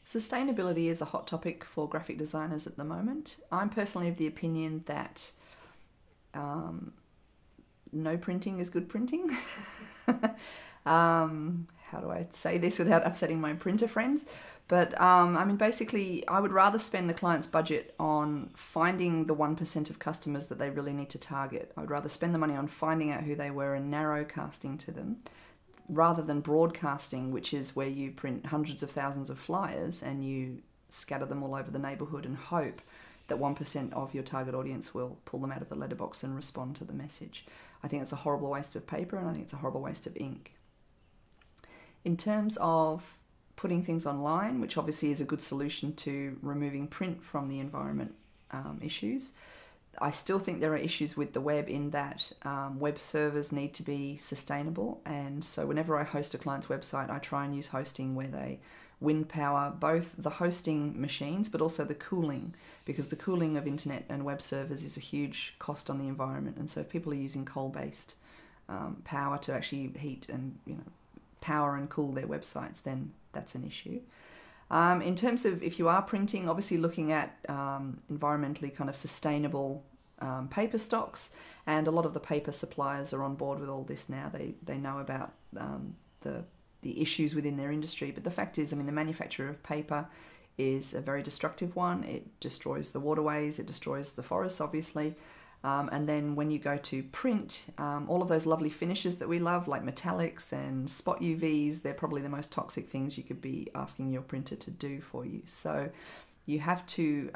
Sustainability is a hot topic for graphic designers at the moment. I'm personally of the opinion that no printing is good printing. How do I say this without upsetting my printer friends? But I mean, basically, I would rather spend the client's budget on finding the 1% of customers that they really need to target. I would rather spend the money on finding out who they were and narrow casting to them, rather than broadcasting, which is where you print hundreds of thousands of flyers and you scatter them all over the neighbourhood and hope that 1% of your target audience will pull them out of the letterbox and respond to the message. I think it's a horrible waste of paper, and I think it's a horrible waste of ink. In terms of putting things online, which obviously is a good solution to removing print from the environment issues, I still think there are issues with the web in that web servers need to be sustainable, and so whenever I host a client's website, I try and use hosting where they wind power both the hosting machines but also the cooling, because the cooling of internet and web servers is a huge cost on the environment. And so if people are using coal-based power to actually heat and power and cool their websites, then that's an issue. In terms of if you are printing, obviously looking at environmentally kind of sustainable paper stocks, and a lot of the paper suppliers are on board with all this now. They know about the issues within their industry, but the fact is, I mean, the manufacture of paper is a very destructive one. It destroys the waterways, it destroys the forests, obviously. And then when you go to print, all of those lovely finishes that we love, like metallics and spot UVs, they're probably the most toxic things you could be asking your printer to do for you. So you have to,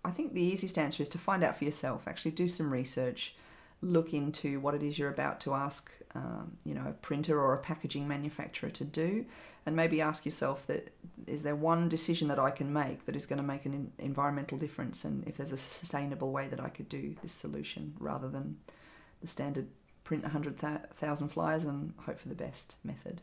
I think the easiest answer is to find out for yourself, actually do some research, look into what it is you're about to ask a printer or a packaging manufacturer to do, and maybe ask yourself, that is there one decision that I can make that is going to make an environmental difference, and if there's a sustainable way that I could do this solution rather than the standard print 100,000 flyers and hope for the best method.